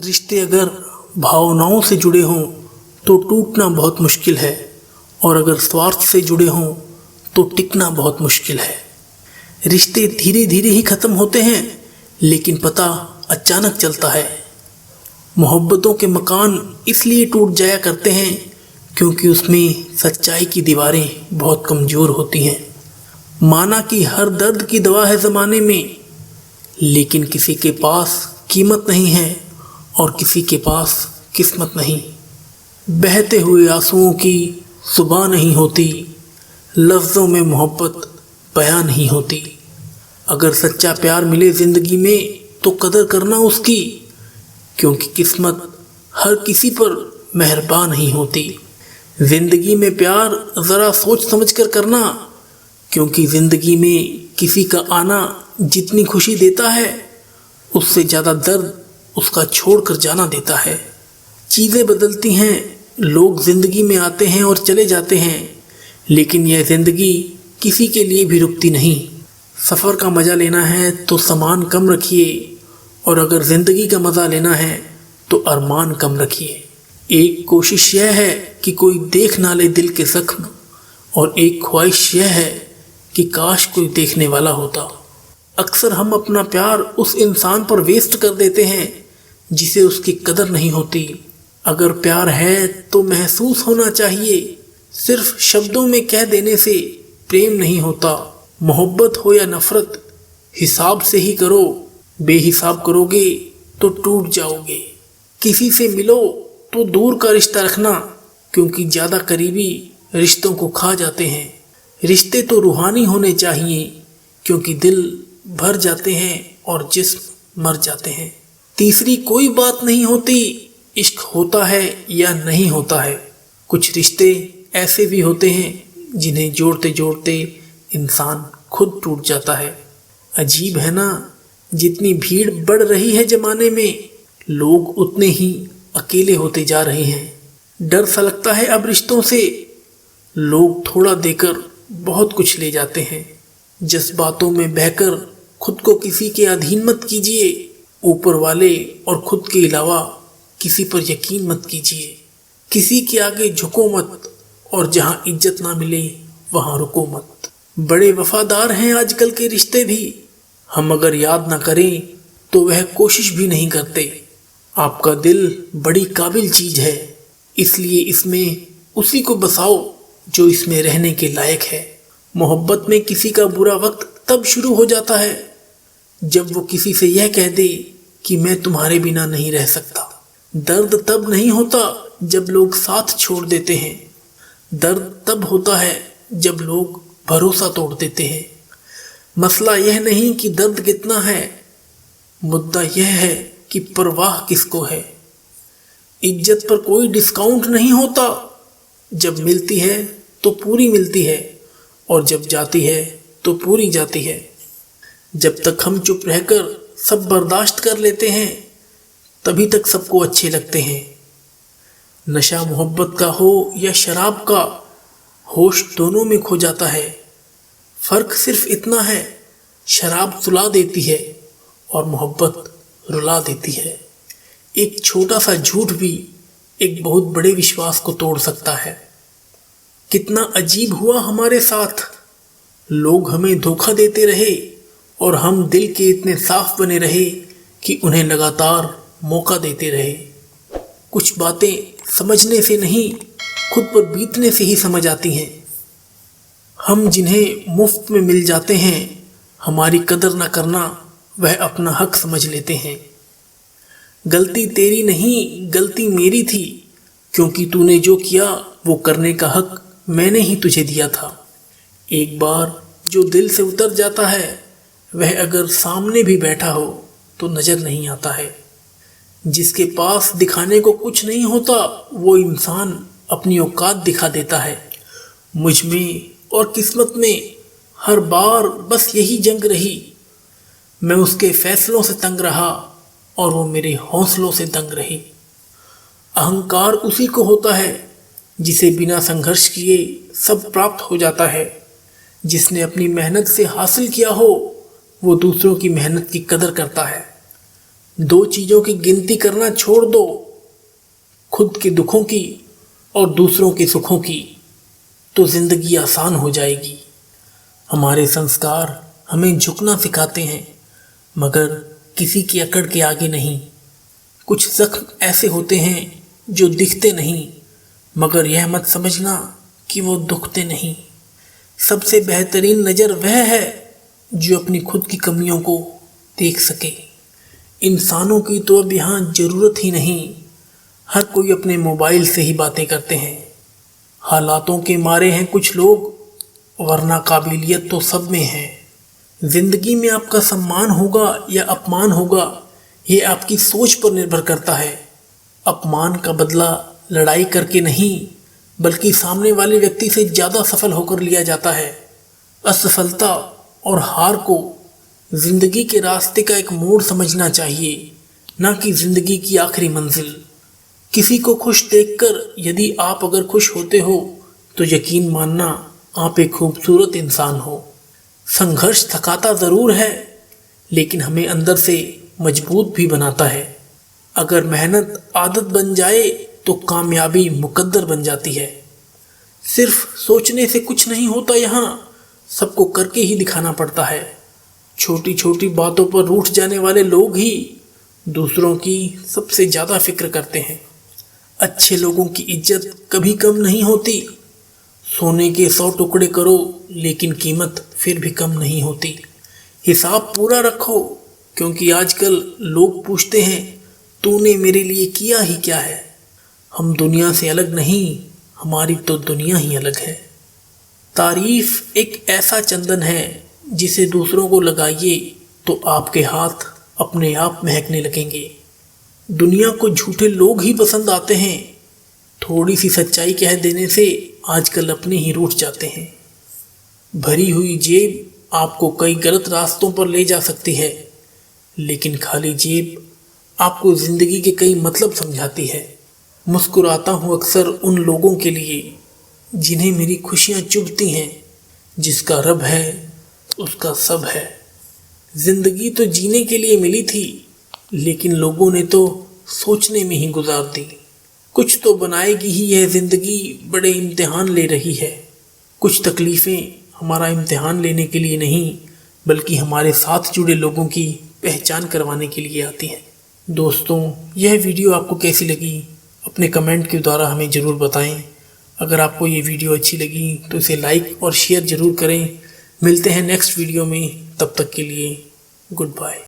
रिश्ते अगर भावनाओं से जुड़े हों तो टूटना बहुत मुश्किल है, और अगर स्वार्थ से जुड़े हों तो टिकना बहुत मुश्किल है। रिश्ते धीरे धीरे ही ख़त्म होते हैं, लेकिन पता अचानक चलता है। मोहब्बतों के मकान इसलिए टूट जाया करते हैं क्योंकि उसमें सच्चाई की दीवारें बहुत कमज़ोर होती हैं। माना कि हर दर्द की दवा है ज़माने में, लेकिन किसी के पास कीमत नहीं है और किसी के पास किस्मत नहीं। बहते हुए आंसुओं की सुबह नहीं होती, लफ्ज़ों में मोहब्बत बयां नहीं होती। अगर सच्चा प्यार मिले ज़िंदगी में तो कदर करना उसकी, क्योंकि किस्मत हर किसी पर मेहरबान नहीं होती। ज़िंदगी में प्यार ज़रा सोच समझ कर करना, क्योंकि ज़िंदगी में किसी का आना जितनी खुशी देता है उससे ज़्यादा दर्द उसका छोड़ कर जाना देता है। चीज़ें बदलती हैं, लोग ज़िंदगी में आते हैं और चले जाते हैं, लेकिन यह ज़िंदगी किसी के लिए भी रुकती नहीं। सफ़र का मज़ा लेना है तो सामान कम रखिए, और अगर ज़िंदगी का मज़ा लेना है तो अरमान कम रखिए। एक कोशिश यह है कि कोई देख ना ले दिल के ज़ख्म, और एक ख्वाहिश यह है कि काश कोई देखने वाला होता। अक्सर हम अपना प्यार उस इंसान पर वेस्ट कर देते हैं जिसे उसकी कदर नहीं होती। अगर प्यार है तो महसूस होना चाहिए, सिर्फ शब्दों में कह देने से प्रेम नहीं होता। मोहब्बत हो या नफ़रत, हिसाब से ही करो, बेहिसाब करोगे तो टूट जाओगे। किसी से मिलो तो दूर का रिश्ता रखना, क्योंकि ज़्यादा करीबी रिश्तों को खा जाते हैं। रिश्ते तो रूहानी होने चाहिए, क्योंकि दिल भर जाते हैं और जिस्म मर जाते हैं। तीसरी कोई बात नहीं होती, इश्क होता है या नहीं होता है। कुछ रिश्ते ऐसे भी होते हैं जिन्हें जोड़ते जोड़ते इंसान खुद टूट जाता है। अजीब है ना, जितनी भीड़ बढ़ रही है ज़माने में, लोग उतने ही अकेले होते जा रहे हैं। डर सा लगता है अब रिश्तों से, लोग थोड़ा देकर बहुत कुछ ले जाते हैं। जज्बातों में बहकर खुद को किसी के अधीन मत कीजिए। ऊपर वाले और खुद के अलावा किसी पर यकीन मत कीजिए। किसी के आगे झुको मत, और जहाँ इज्जत ना मिले वहाँ रुको मत। बड़े वफादार हैं आजकल के रिश्ते भी, हम अगर याद ना करें तो वह कोशिश भी नहीं करते। आपका दिल बड़ी काबिल चीज़ है, इसलिए इसमें उसी को बसाओ जो इसमें रहने के लायक है। मोहब्बत में किसी का बुरा वक्त तब शुरू हो जाता है जब वो किसी से यह कह दे कि मैं तुम्हारे बिना नहीं रह सकता। दर्द तब नहीं होता जब लोग साथ छोड़ देते हैं, दर्द तब होता है जब लोग भरोसा तोड़ देते हैं। मसला यह नहीं कि दर्द कितना है, मुद्दा यह है कि परवाह किसको है। इज्जत पर कोई डिस्काउंट नहीं होता, जब मिलती है तो पूरी मिलती है, और जब जाती है तो पूरी जाती है। जब तक हम चुप रहकर सब बर्दाश्त कर लेते हैं, तभी तक सबको अच्छे लगते हैं। नशा मोहब्बत का हो या शराब का, होश दोनों में खो जाता है। फ़र्क सिर्फ इतना है, शराब सुला देती है और मोहब्बत रुला देती है। एक छोटा सा झूठ भी एक बहुत बड़े विश्वास को तोड़ सकता है। कितना अजीब हुआ हमारे साथ, लोग हमें धोखा देते रहे और हम दिल के इतने साफ बने रहे कि उन्हें लगातार मौका देते रहे। कुछ बातें समझने से नहीं, खुद पर बीतने से ही समझ आती हैं। हम जिन्हें मुफ्त में मिल जाते हैं, हमारी कदर न करना वह अपना हक समझ लेते हैं। गलती तेरी नहीं, गलती मेरी थी, क्योंकि तूने जो किया वो करने का हक मैंने ही तुझे दिया था। एक बार जो दिल से उतर जाता है, वह अगर सामने भी बैठा हो तो नज़र नहीं आता है। जिसके पास दिखाने को कुछ नहीं होता, वो इंसान अपनी औकात दिखा देता है। मुझ में और किस्मत में हर बार बस यही जंग रही। मैं उसके फैसलों से तंग रहा और वो मेरे हौसलों से दंग रही। अहंकार उसी को होता है जिसे बिना संघर्ष किए सब प्राप्त हो जाता है। जिसने अपनी मेहनत से हासिल किया हो, वो दूसरों की मेहनत की कदर करता है। दो चीज़ों की गिनती करना छोड़ दो, खुद के दुखों की और दूसरों के सुखों की, तो जिंदगी आसान हो जाएगी। हमारे संस्कार हमें झुकना सिखाते हैं, मगर किसी की अकड़ के आगे नहीं। कुछ जख्म ऐसे होते हैं जो दिखते नहीं, मगर यह मत समझना कि वो दुखते नहीं। सबसे बेहतरीन नज़र वह है जो अपनी खुद की कमियों को देख सके। इंसानों की तो अब यहाँ ज़रूरत ही नहीं, हर कोई अपने मोबाइल से ही बातें करते हैं। हालातों के मारे हैं कुछ लोग, वरना काबिलियत तो सब में है। जिंदगी में आपका सम्मान होगा या अपमान होगा, ये आपकी सोच पर निर्भर करता है। अपमान का बदला लड़ाई करके नहीं, बल्कि सामने वाले व्यक्ति से ज़्यादा सफल होकर लिया जाता है। असफलता और हार को जिंदगी के रास्ते का एक मोड़ समझना चाहिए, ना कि जिंदगी की आखिरी मंजिल। किसी को खुश देखकर यदि आप अगर खुश होते हो, तो यकीन मानना आप एक खूबसूरत इंसान हो। संघर्ष थकाता ज़रूर है, लेकिन हमें अंदर से मजबूत भी बनाता है। अगर मेहनत आदत बन जाए तो कामयाबी मुकद्दर बन जाती है। सिर्फ सोचने से कुछ नहीं होता, यहाँ सबको करके ही दिखाना पड़ता है। छोटी छोटी बातों पर रूठ जाने वाले लोग ही दूसरों की सबसे ज़्यादा फिक्र करते हैं। अच्छे लोगों की इज्जत कभी कम नहीं होती। सोने के 100 टुकड़े करो, लेकिन कीमत फिर भी कम नहीं होती। हिसाब पूरा रखो, क्योंकि आजकल लोग पूछते हैं तूने मेरे लिए किया ही क्या है। हम दुनिया से अलग नहीं, हमारी तो दुनिया ही अलग है। तारीफ एक ऐसा चंदन है जिसे दूसरों को लगाइए तो आपके हाथ अपने आप महकने लगेंगे। दुनिया को झूठे लोग ही पसंद आते हैं। थोड़ी सी सच्चाई कह देने से आजकल अपने ही रूठ जाते हैं। भरी हुई जेब आपको कई गलत रास्तों पर ले जा सकती है, लेकिन खाली जेब आपको ज़िंदगी के कई मतलब समझाती है। मुस्कुराता हूँ अक्सर उन लोगों के लिए जिन्हें मेरी खुशियाँ चुभती हैं। जिसका रब है उसका सब है। ज़िंदगी तो जीने के लिए मिली थी, लेकिन लोगों ने तो सोचने में ही गुजार दी। कुछ तो बनाएगी ही यह ज़िंदगी, बड़े इम्तिहान ले रही है। कुछ तकलीफ़ें हमारा इम्तिहान लेने के लिए नहीं, बल्कि हमारे साथ जुड़े लोगों की पहचान करवाने के लिए आती हैं। दोस्तों, यह वीडियो आपको कैसी लगी अपने कमेंट के द्वारा हमें ज़रूर बताएं। अगर आपको ये वीडियो अच्छी लगी तो इसे लाइक और शेयर ज़रूर करें। मिलते हैं नेक्स्ट वीडियो में, तब तक के लिए गुड बाय।